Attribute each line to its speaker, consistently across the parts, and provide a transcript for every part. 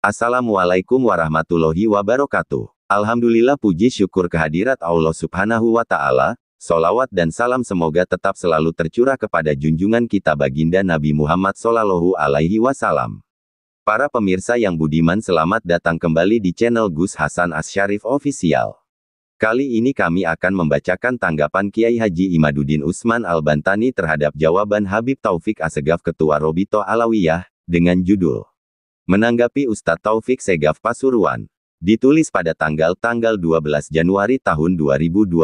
Speaker 1: Assalamualaikum warahmatullahi wabarakatuh. Alhamdulillah, puji syukur kehadirat Allah Subhanahu wa Ta'ala. Sholawat dan salam semoga tetap selalu tercurah kepada junjungan kita baginda Nabi Muhammad Shallallahu Alaihi Wasallam. Para pemirsa yang budiman, selamat datang kembali di channel Gus Hasan Asyarif Official. Kali ini kami akan membacakan tanggapan Kiai Haji Imaduddin Utsman Al-Bantani terhadap jawaban Habib Taufik Assegaf Ketua Robito Alawiyah, dengan judul Menanggapi Ustadz Taufik Segaf Pasuruan. Ditulis pada tanggal 12 Januari tahun 2024.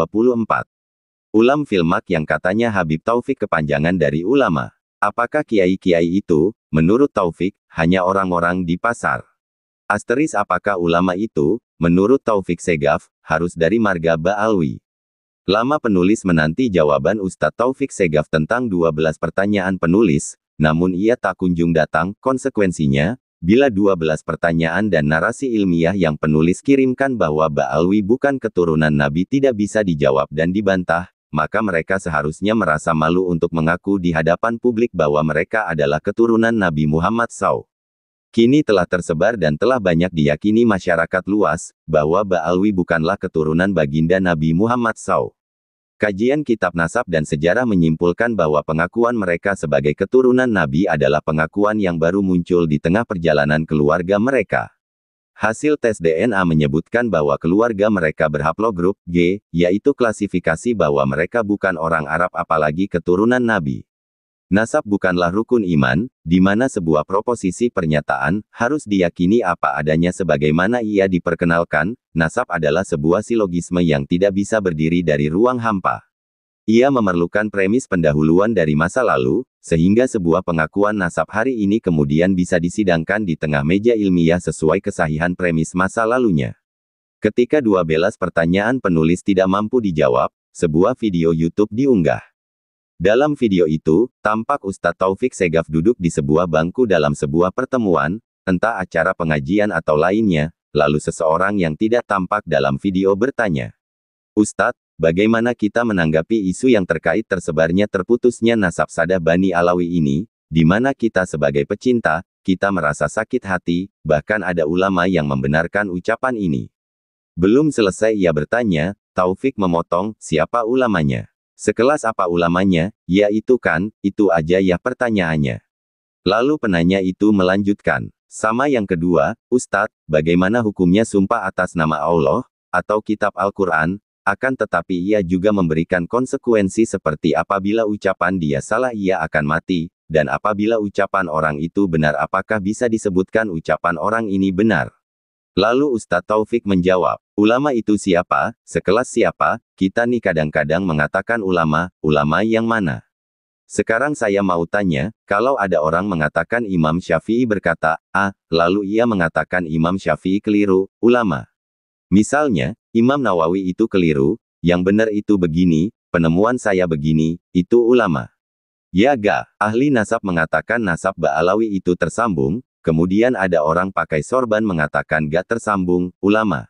Speaker 1: Ulam Filmak yang katanya Habib Taufik kepanjangan dari ulama. Apakah kiai-kiai itu, menurut Taufik, hanya orang-orang di pasar? Asteris apakah ulama itu, menurut Taufik Segaf, harus dari marga Ba'alwi? Lama penulis menanti jawaban Ustadz Taufik Segaf tentang 12 pertanyaan penulis, namun ia tak kunjung datang. Konsekuensinya, bila 12 pertanyaan dan narasi ilmiah yang penulis kirimkan bahwa Ba'alwi bukan keturunan Nabi tidak bisa dijawab dan dibantah, maka mereka seharusnya merasa malu untuk mengaku di hadapan publik bahwa mereka adalah keturunan Nabi Muhammad SAW. Kini telah tersebar dan telah banyak diyakini masyarakat luas, bahwa Ba'alwi bukanlah keturunan baginda Nabi Muhammad SAW. Kajian kitab nasab dan sejarah menyimpulkan bahwa pengakuan mereka sebagai keturunan Nabi adalah pengakuan yang baru muncul di tengah perjalanan keluarga mereka. Hasil tes DNA menyebutkan bahwa keluarga mereka berhaplogrup G, yaitu klasifikasi bahwa mereka bukan orang Arab apalagi keturunan Nabi. Nasab bukanlah rukun iman, di mana sebuah proposisi pernyataan harus diyakini apa adanya sebagaimana ia diperkenalkan. Nasab adalah sebuah silogisme yang tidak bisa berdiri dari ruang hampa. Ia memerlukan premis pendahuluan dari masa lalu, sehingga sebuah pengakuan nasab hari ini kemudian bisa disidangkan di tengah meja ilmiah sesuai kesahihan premis masa lalunya. Ketika 12 pertanyaan penulis tidak mampu dijawab, sebuah video YouTube diunggah. Dalam video itu, tampak Ustadz Taufik Segaf duduk di sebuah bangku dalam sebuah pertemuan, entah acara pengajian atau lainnya, lalu seseorang yang tidak tampak dalam video bertanya, "Ustadz, bagaimana kita menanggapi isu yang terkait tersebarnya terputusnya nasab Sadah Bani Alawi ini, di mana kita sebagai pecinta, kita merasa sakit hati, bahkan ada ulama yang membenarkan ucapan ini." Belum selesai ia bertanya, Taufik memotong, "Siapa ulamanya? Sekelas apa ulamanya? Ya itu kan, itu aja ya pertanyaannya." Lalu penanya itu melanjutkan, "Sama yang kedua, Ustadz, bagaimana hukumnya sumpah atas nama Allah, atau kitab Al-Quran, akan tetapi ia juga memberikan konsekuensi seperti apabila ucapan dia salah ia akan mati, dan apabila ucapan orang itu benar apakah bisa disebutkan ucapan orang ini benar?" Lalu Ustadz Taufik menjawab, "Ulama itu siapa? Sekelas siapa? Kita nih kadang-kadang mengatakan ulama, ulama yang mana? Sekarang saya mau tanya, kalau ada orang mengatakan Imam Syafi'i berkata A, lalu ia mengatakan Imam Syafi'i keliru, ulama. Misalnya, Imam Nawawi itu keliru, yang benar itu begini, penemuan saya begini, itu ulama. Ya ga, ahli nasab mengatakan nasab Ba'alawi itu tersambung, kemudian ada orang pakai sorban mengatakan gak tersambung, ulama.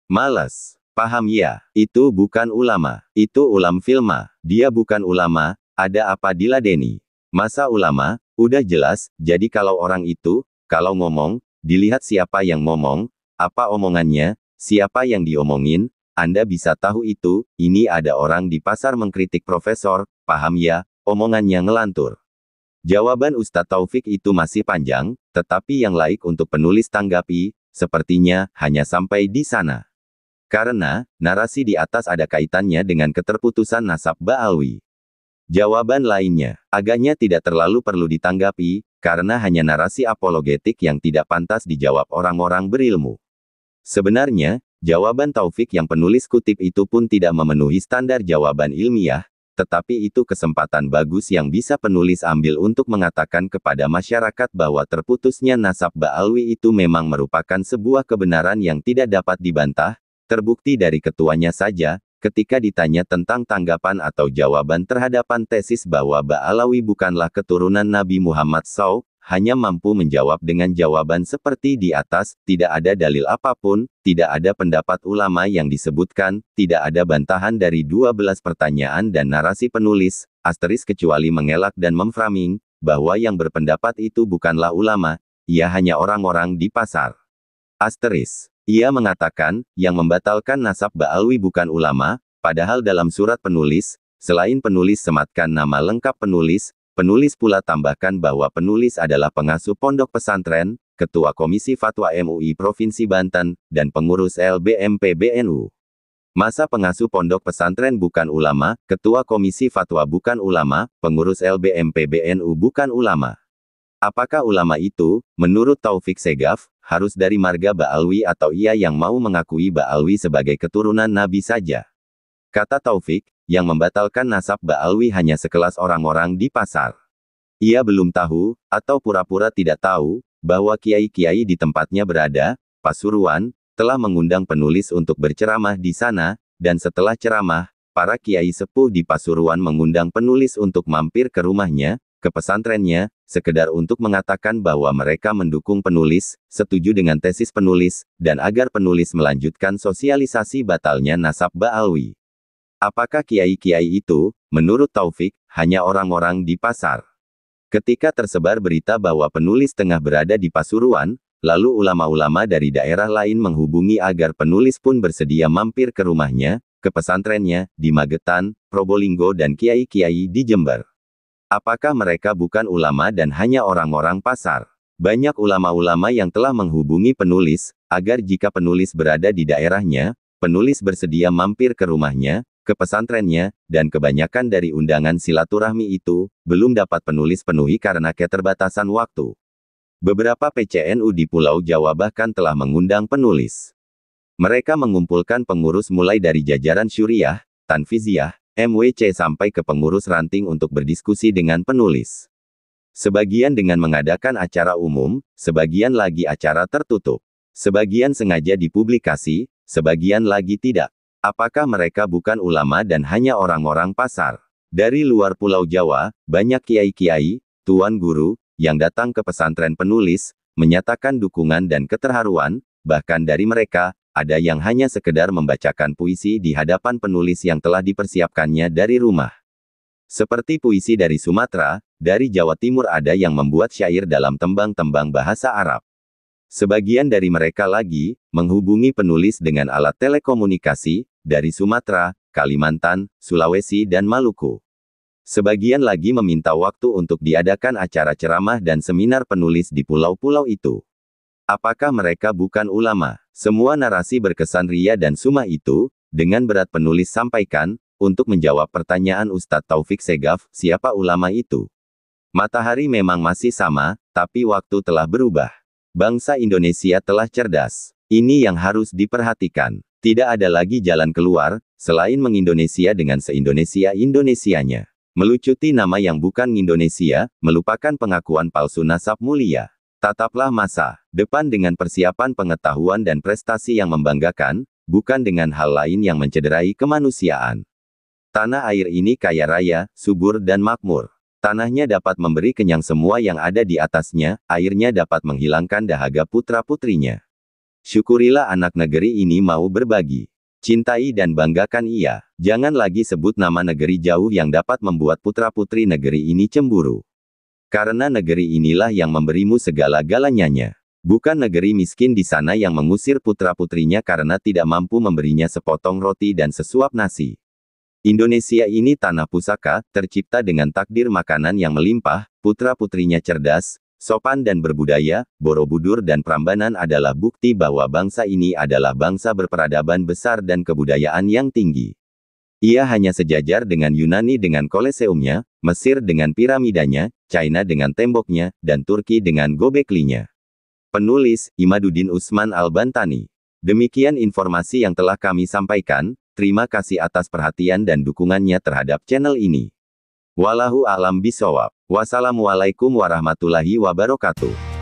Speaker 1: Males. Paham ya? Itu bukan ulama. Itu ulam filma. Dia bukan ulama, ada apa diladeni? Masa ulama? Udah jelas, jadi kalau orang itu, kalau ngomong, dilihat siapa yang ngomong, apa omongannya, siapa yang diomongin, Anda bisa tahu itu, ini ada orang di pasar mengkritik profesor, paham ya, omongannya ngelantur." Jawaban Ustadz Taufik itu masih panjang, tetapi yang laik untuk penulis tanggapi, sepertinya, hanya sampai di sana. Karena, narasi di atas ada kaitannya dengan keterputusan nasab Ba'alwi. Jawaban lainnya, agaknya tidak terlalu perlu ditanggapi, karena hanya narasi apologetik yang tidak pantas dijawab orang-orang berilmu. Sebenarnya, jawaban Taufik yang penulis kutip itu pun tidak memenuhi standar jawaban ilmiah, tetapi itu kesempatan bagus yang bisa penulis ambil untuk mengatakan kepada masyarakat bahwa terputusnya nasab Ba'alwi itu memang merupakan sebuah kebenaran yang tidak dapat dibantah, terbukti dari ketuanya saja, ketika ditanya tentang tanggapan atau jawaban terhadapan tesis bahwa Ba'alawi bukanlah keturunan Nabi Muhammad SAW, hanya mampu menjawab dengan jawaban seperti di atas, tidak ada dalil apapun, tidak ada pendapat ulama yang disebutkan, tidak ada bantahan dari 12 pertanyaan dan narasi penulis, asteris kecuali mengelak dan memframing, bahwa yang berpendapat itu bukanlah ulama, ia hanya orang-orang di pasar. Ia mengatakan, yang membatalkan nasab Ba'alwi bukan ulama, padahal dalam surat penulis, selain penulis sematkan nama lengkap penulis, penulis pula tambahkan bahwa penulis adalah pengasuh pondok pesantren, Ketua Komisi Fatwa MUI Provinsi Banten, dan pengurus LBM PBNU. Masa pengasuh pondok pesantren bukan ulama, Ketua Komisi Fatwa bukan ulama, pengurus LBM PBNU bukan ulama. Apakah ulama itu, menurut Taufik Segaf, harus dari marga Ba'alwi atau ia yang mau mengakui Ba'alwi sebagai keturunan Nabi saja? Kata Taufik, yang membatalkan nasab Ba'alwi hanya sekelas orang-orang di pasar. Ia belum tahu, atau pura-pura tidak tahu, bahwa kiai-kiai di tempatnya berada, Pasuruan, telah mengundang penulis untuk berceramah di sana, dan setelah ceramah, para kiai sepuh di Pasuruan mengundang penulis untuk mampir ke rumahnya, ke pesantrennya, sekedar untuk mengatakan bahwa mereka mendukung penulis, setuju dengan tesis penulis, dan agar penulis melanjutkan sosialisasi batalnya nasab Ba'alwi. Apakah kiai-kiai itu, menurut Taufik, hanya orang-orang di pasar? Ketika tersebar berita bahwa penulis tengah berada di Pasuruan, lalu ulama-ulama dari daerah lain menghubungi agar penulis pun bersedia mampir ke rumahnya, ke pesantrennya, di Magetan, Probolinggo dan kiai-kiai di Jember. Apakah mereka bukan ulama dan hanya orang-orang pasar? Banyak ulama-ulama yang telah menghubungi penulis, agar jika penulis berada di daerahnya, penulis bersedia mampir ke rumahnya, ke pesantrennya, dan kebanyakan dari undangan silaturahmi itu, belum dapat penulis penuhi karena keterbatasan waktu. Beberapa PCNU di Pulau Jawa bahkan telah mengundang penulis. Mereka mengumpulkan pengurus mulai dari jajaran Syuriah, Tanfiziyah, MWC sampai ke pengurus ranting untuk berdiskusi dengan penulis. Sebagian dengan mengadakan acara umum, sebagian lagi acara tertutup. Sebagian sengaja dipublikasi, sebagian lagi tidak. Apakah mereka bukan ulama dan hanya orang-orang pasar? Dari luar Pulau Jawa, banyak kiai-kiai, tuan guru, yang datang ke pesantren penulis, menyatakan dukungan dan keterharuan, bahkan dari mereka, ada yang hanya sekedar membacakan puisi di hadapan penulis yang telah dipersiapkannya dari rumah. Seperti puisi dari Sumatera, dari Jawa Timur ada yang membuat syair dalam tembang-tembang bahasa Arab. Sebagian dari mereka lagi, menghubungi penulis dengan alat telekomunikasi, dari Sumatera, Kalimantan, Sulawesi dan Maluku. Sebagian lagi meminta waktu untuk diadakan acara ceramah dan seminar penulis di pulau-pulau itu. Apakah mereka bukan ulama? Semua narasi berkesan ria dan sumah itu, dengan berat penulis sampaikan, untuk menjawab pertanyaan Ustadz Taufik Segaf, siapa ulama itu? Matahari memang masih sama, tapi waktu telah berubah. Bangsa Indonesia telah cerdas. Ini yang harus diperhatikan. Tidak ada lagi jalan keluar, selain mengindonesia dengan se-Indonesia-Indonesianya. Melucuti nama yang bukan Indonesia, melupakan pengakuan palsu nasab mulia. Tataplah masa depan dengan persiapan pengetahuan dan prestasi yang membanggakan, bukan dengan hal lain yang mencederai kemanusiaan. Tanah air ini kaya raya, subur dan makmur. Tanahnya dapat memberi kenyang semua yang ada di atasnya, airnya dapat menghilangkan dahaga putra-putrinya. Syukurilah anak negeri ini mau berbagi. Cintai dan banggakan ia. Jangan lagi sebut nama negeri jauh yang dapat membuat putra-putri negeri ini cemburu. Karena negeri inilah yang memberimu segala-galanya. Bukan negeri miskin di sana yang mengusir putra-putrinya karena tidak mampu memberinya sepotong roti dan sesuap nasi. Indonesia ini tanah pusaka, tercipta dengan takdir makanan yang melimpah, putra-putrinya cerdas, sopan dan berbudaya. Borobudur dan Prambanan adalah bukti bahwa bangsa ini adalah bangsa berperadaban besar dan kebudayaan yang tinggi. Ia hanya sejajar dengan Yunani dengan Koleseumnya, Mesir dengan piramidanya, China dengan temboknya, dan Turki dengan gobeklinya. Penulis, Imaduddin Usman Al-Bantani. Demikian informasi yang telah kami sampaikan, terima kasih atas perhatian dan dukungannya terhadap channel ini. Wallahu a'lam bishawab. Wassalamualaikum warahmatullahi wabarakatuh.